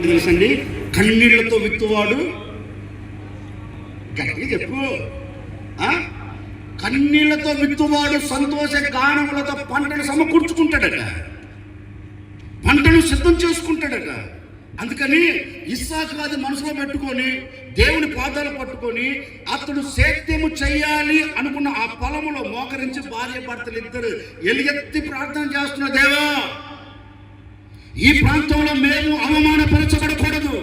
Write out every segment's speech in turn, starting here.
తెలుసండి, కన్నీళ్లతో విత్తువాడు, గట్టిగా చెప్పు, కన్నీళ్లతో విత్తువాడు సంతోష గానములతో పంటను సమకూర్చుకుంటాడట, పంటను సిద్ధం చేసుకుంటాడట. అందుకని ఇస్సాకు అది మనసులో పెట్టుకొని దేవుని పాదాలు పట్టుకొని అతడు సేద్యము చెయ్యాలి అనుకున్న ఆ పొలములో మోకరించి భార్య భర్తలు ఇద్దరు ఎలుగెత్తి ప్రార్థన చేస్తున్న, దేవా ఈ ప్రాంతంలో మేము అవమానపరచబడకూడదు,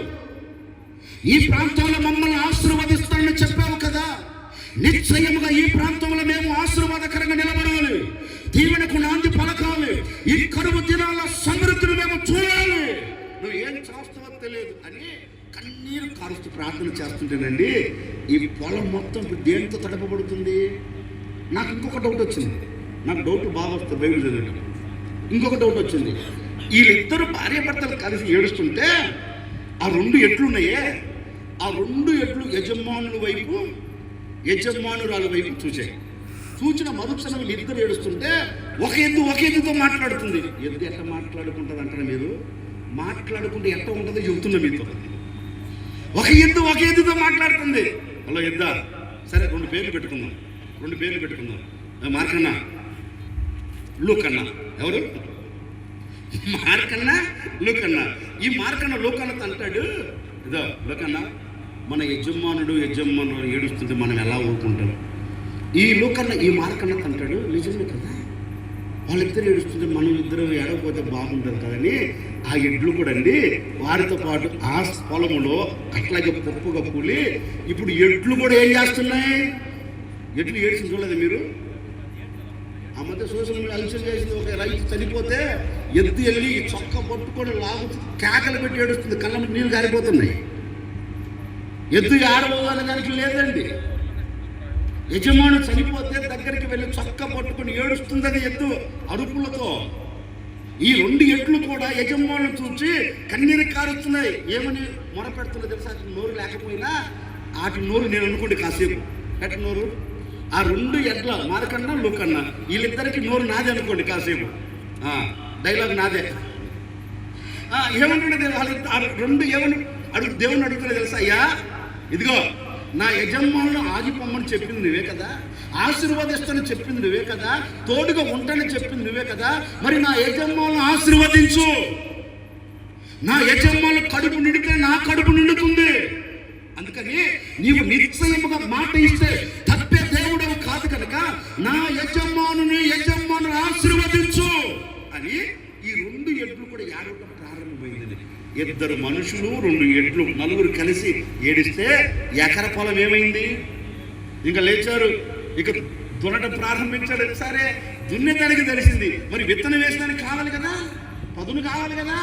ఈ ప్రాంతంలో మమ్మల్ని ఆశీర్వదిస్తానని చెప్పావు కదా, నిశ్చయముగా ఈ ప్రాంతంలో మేము ఆశీర్వాదకరంగా నిలబడాలి, దీవెనకు నాంది పలకాలి, ఈ కరువు దినాల సమృద్ధిని మేము చూడాలి, నువ్వు ఏం చేస్తావో తెలియదు అని కన్నీరు కారుస్తూ ప్రార్థన చేస్తుంటేనండి ఈ పొలం మొత్తం దేనితో తడపబడుతుంది. నాకు ఇంకొక డౌట్ వచ్చింది, నాకు డౌట్ బాగా వస్తుంది బైబిల్ చదివేటప్పుడు. ఇంకొక డౌట్ వచ్చింది, వీళ్ళిద్దరు భార్యాభర్తలు కలిసి ఏడుస్తుంటే ఆ రెండు ఎట్లున్నాయే, ఆ రెండు ఎట్లు యజమానుల వైపు యజమానురాల వైపు చూసాయి. చూచిన మరుక్షణం వీళ్ళిద్దరు ఏడుస్తుంటే ఒక ఎద్దుతో మాట్లాడుతుంది. ఎద్దు ఎట్లా మాట్లాడుకుంటుంది అంటారా మీరు? మాట్లాడుకుంటే ఎట్లా ఉంటుందో చెబుతున్నా మీతో. ఒక ఎద్దుతో మాట్లాడుతుంది. హలో ఎద్దా, సరే రెండు పేర్లు పెట్టుకుందాం. మార్కన్నా, లూకన్నా. ఎవరు? మార్కన్నా, లూకన్నా. ఈ మార్కన్న లూకన్నతో అంటాడు, ఇదో లూకన్నా, మన యజమానుడు ఏడుస్తుంటే మనం ఎలా ఊరుకుంటాం? ఈ లూకన్న ఈ మార్కన్నతో అంటాడు, నిజమే కదా, వాళ్ళిద్దరు ఏడుస్తుంటే మనం ఇద్దరు ఏడవకపోతే బాగుంటుంది కదని ఆ ఎడ్లు కూడా అండి వారితో పాటు ఆ పొలములో అట్లాగే పప్పుగా కూలి ఇప్పుడు ఎడ్లు కూడా ఏం చేస్తున్నాయి? ఎడ్లు ఏడ్చి చూడలేదు మీరు? ఆ మధ్య సోషల్ మీడియా అలసలు చేసింది, ఒక రైతు చనిపోతే ఎద్దు వెళ్ళి చొక్క పట్టుకొని లాగు కేకలు పెట్టి ఏడుస్తుంది, కళ్ళ నీళ్ళు గారిపోతున్నాయి. ఎద్దు ఆడవాళ్ళని దానికి లేదండి. యజమాను చనిపోతే దగ్గరికి వెళ్ళి చొక్క పట్టుకొని ఏడుస్తుంది అది ఎద్దు అరుపులతో. ఈ రెండు ఎడ్లు కూడా యజమాను చూసి కన్నీరు కారుస్తున్నాయి. ఏమని మొరపెడుతున్నది తెలుసా? నోరు లేకపోయినా వాటి నోరు నేను అనుకోండి కాసేపు, ఎట్ట నోరు? ఆ రెండు ఎడ్ల మార్కన్నా లూకన్నా వీళ్ళిద్దరికి నోరు నాదే అనుకోండి కాసేపు, డైలాగ్ నాదే. ఏమంటుండే రెండు ఏమని దేవుని అడుగుతున్నా తెలుసా? అయ్యా ఇదిగో నా యజమానులు ఆగిపోమ్మని చెప్పింది నువ్వే కదా, ఆశీర్వదిస్తానని చెప్పింది నువ్వే కదా, తోడుగా ఉంటానని చెప్పింది నువ్వే కదా, మరి నా యజమానులు ఆశీర్వదించు, నా యజమానులు కడుపు నిండితే నా కడుపు నిండుతుంది. అందుకని నీవు నిశ్చయముగా మాట ఇస్తే తప్పే దేవుడవు కాదు కనుక నా యజమానులు ఆశీర్వదించు అని ఈ రెండు ఎడ్లు కూడా ఏడవడం ప్రారంభమైంది. ఇద్దరు మనుషులు, రెండు ఎడ్లు, నలుగురు కలిసి ఏడిస్తే ఎకర పొలం ఏమైంది? ఇంకా లేచారు, ఇక దున్నటం ప్రారంభించాడు. సరే దున్నేదానికి తెలిసింది, మరి విత్తనం వేసడానికి కావాలి కదా, పదును కావాలి కదా,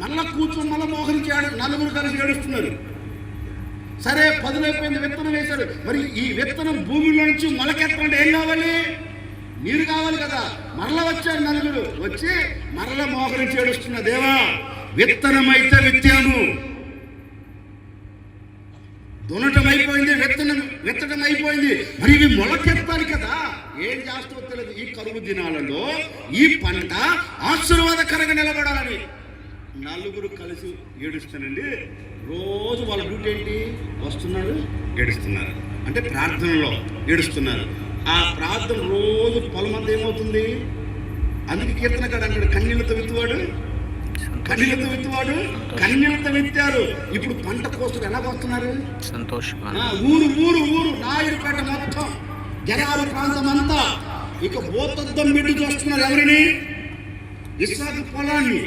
మళ్ళా కూర్చొని మళ్ళీ మోహరించాడు. నలుగురు కలిసి ఏడుస్తున్నారు. సరే పదునైపోయింది, విత్తనం వేశారు. మరి ఈ విత్తనం భూమిలో నుంచి మొలకెత్తాలంటే ఏం కావాలి? నీరు కావాలి కదా. మరల వచ్చారు నలుగురు, వచ్చి మరల మోహరించి ఏడుస్తున్న, దేవా విత్తనం అయితే విత్తాము, దున్నటం అయిపోయింది, విత్తడం అయిపోయింది, మరి ఇవి మొలకెత్తాలి కదా, ఏం చేస్తావో తెలియదు. ఈ కరువు దినాలలో ఈ పంట ఆశీర్వాదకరంగా నిలబడాలని నలుగురు కలిసి ఏడుస్తానండి. రోజు వాళ్ళ డ్యూటీ ఏంటి? వస్తున్నారు, ఏడుస్తున్నారు, అంటే ప్రార్థనలో ఏడుస్తున్నారు. ఆ ప్రార్థన రోజు పొలమంతా ఏమవుతుంది? అందుకే కీర్తనకాడు అంటాడు, కన్నీళ్లతో విత్తువాడు. కన్నీళ్లతో విత్తారు. ఇప్పుడు పంట కోసం ఎలా వస్తున్నారు? ఊరు నాయుడుపేట మొత్తం జనాల ప్రాంతం అంతా ఇక భూతద్దం బిడ్డు చూస్తున్నారు. ఎవరిని? ఇస్సాకు పొలాన్ని.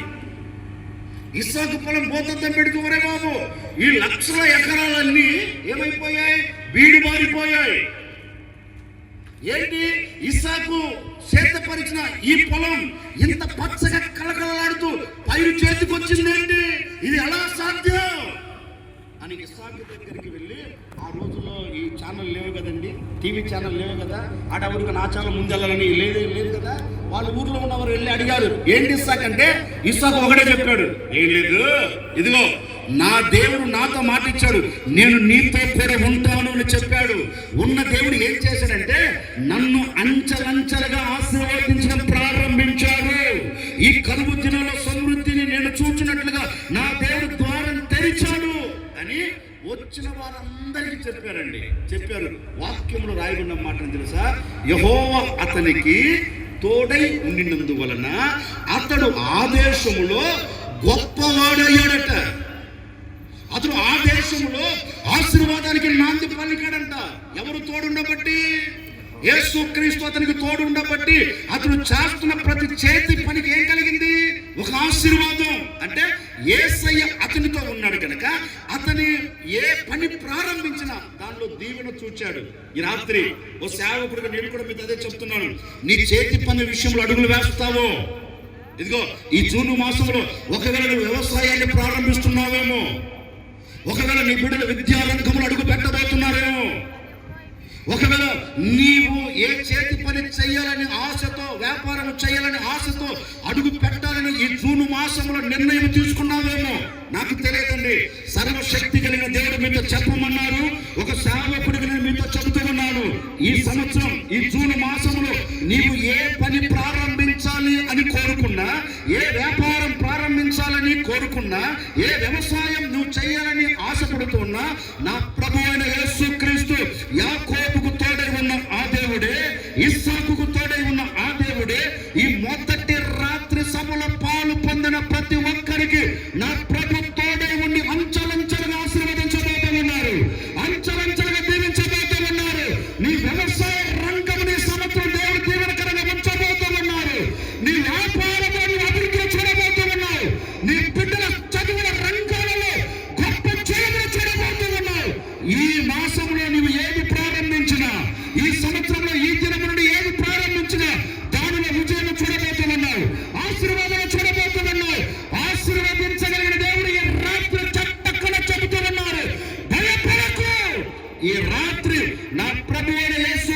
ఇస్సాకు పొలం భూతద్దం పెడుతువరే బాబు. ఈ లక్షల ఎకరాలన్నీ ఏమైపోయాయి? బీడు మారిపోయాయి. ఏంటి? ఇస్సాకు సేద్యపరిచిన ఈ పొలం ఇంత పచ్చగా కలకలలాడుతూ పైరు చేతికొచ్చిందేంటి? ఇది ఎలా సాధ్యం అని ఇస్సాకు దగ్గరికి వెళ్ళి, ఆ రోజుల్లో ఈ ఛానల్ లేవు కదండి, టీవీ ఛానల్ లేవు కదా, ఆడవరికి నా ఛానల్ ముందెళ్ళాలని లేదు కదా. వాళ్ళ ఊర్లో ఉన్నవారు వెళ్ళి అడిగారు, ఏంటి ఇస్సాకు అంటే, ఇస్సాకు ఒకటే చెప్పాడు, ఏం లేదు, ఇదిగో నా దేవుడు నాతో మాట ఇచ్చాడు, నేను నీతో కూడా ఉంటాను అని చెప్పాడు. ఉన్న దేవుడు ఏం చేశాడంటే నన్ను అంచెలంచెలుగా ఆశీర్వదించడం ప్రారంభించాడు. ఈ కరువు దినాల సమృద్ధిని నేను చూచినట్లుగా నా దేవుడు ద్వారం పిలిచాడు అని వచ్చిన వారందరికీ చెప్పారు. వాక్యంలో రాయబడిన మాటను తెలుసా? యెహోవా అతనికి తోడై ఉండినందువలన అతడు ఆ దేశములో గొప్పవాడయ్యాడట. అతడు ఆ దేశంలో ఆశీర్వాదానికి నాంది పలికాడంట. ఎవరు తోడుండబట్టి? యేసుక్రీస్తు అతనికి తోడు ఉండబట్టి అతడు చేస్తున్న ప్రతి చేతి పనికి ఏం కలిగింది? ఒక ఆశీర్వాదం. అంటే యేసయ్య అతనితో ఉన్నాడు కనుక అతని ఏ పని ప్రారంభించినా దానిలో దీవెన చూచాడు. ఈ రాత్రి ఓ సేవకుడిగా నేను కూడా మీతో అదే చెప్తున్నాను. నీ చేతి పని విషయంలో అడుగులు వేస్తావో, ఇదిగో ఈ జూన్ మాసంలో ఒకవేళ నువ్వు వ్యవసాయాన్ని ప్రారంభిస్తున్నావేమో, ఒకవేళ నీ బిడ్డలు విద్యారంగంలో అడుగు పెట్టబోతున్నారేమో, ఒకవేళ నీవు ఏ చేతి పని చేయాలని ఆశతో, వ్యాపారం చేయాలని ఆశతో అడుగు పెట్టాలని ఈ జూన్ మాసంలో నిర్ణయం తీసుకున్నావేమో, నాకు తెలియదండి. సర్వశక్తి కలిగిన దేవుడు మీతో చెప్పమన్నారు. ఒక సేవకుడిగా నేను మీతో చెబుతూ ఉన్నాను. ఈ సంవత్సరం ఈ జూన్ మాసంలో నీవు ఏ పని ప్రారంభించాలి అని కోరుకున్నా, ఏ వ్యాపారం ప్రారంభించాలని కోరుకున్నా, ఏ వ్యవసాయం నువ్వు చేయాలని ఆశపడుతున్నా, నా ప్రభువైన యేసుక్రీస్తు యాకోబుకు తోడై ఉన్న ఆ దేవుడే, ఇస్సాకుకు తోడై ఉన్న ఆ దేవుడే ఈ మొదటి రాత్రి సభలో పాలు పొందిన ప్రతి ఒక్కరికి నా ప్రభు తోడై ఉండి అంచెలంచెలుగా ఆశీర్వదించబోతూ ఉన్నారు. అంచెలంచెలుగా దీవించబోతూ ఉన్నారు. నీ వ్యవసాయ రంగం ఈ సంవత్సరం దేవుడు దీవెనకరంగా ఉంచబోతూ ఉన్నారు. నీ వ్యాపారంలో నీ అభివృద్ధిని చూడబోతూ ఉన్నావు. నీ బిడ్డల చదువుల రంగాలలో గొప్ప జయములు చూడబోతూ ఉన్నావు. ఈ మాసంలో నీవు ఏది ప్రారంభించినా, ఈ సంవత్సరంలో ఈ దినం నుండి ఏది ప్రారంభించినా దానిలో విజయం చూడబోతూ ఉన్నావు. ఆశీర్వాదాలు చూడబోతూ ఉన్నావు. ఆశీర్వదించగలిగిన దేవుడు ఈ రాత్రి చట్టక్కన చెబుతూ ఉన్నారు. భయపడకు. ఈ రాత్రి నా ప్రభువైన యేసు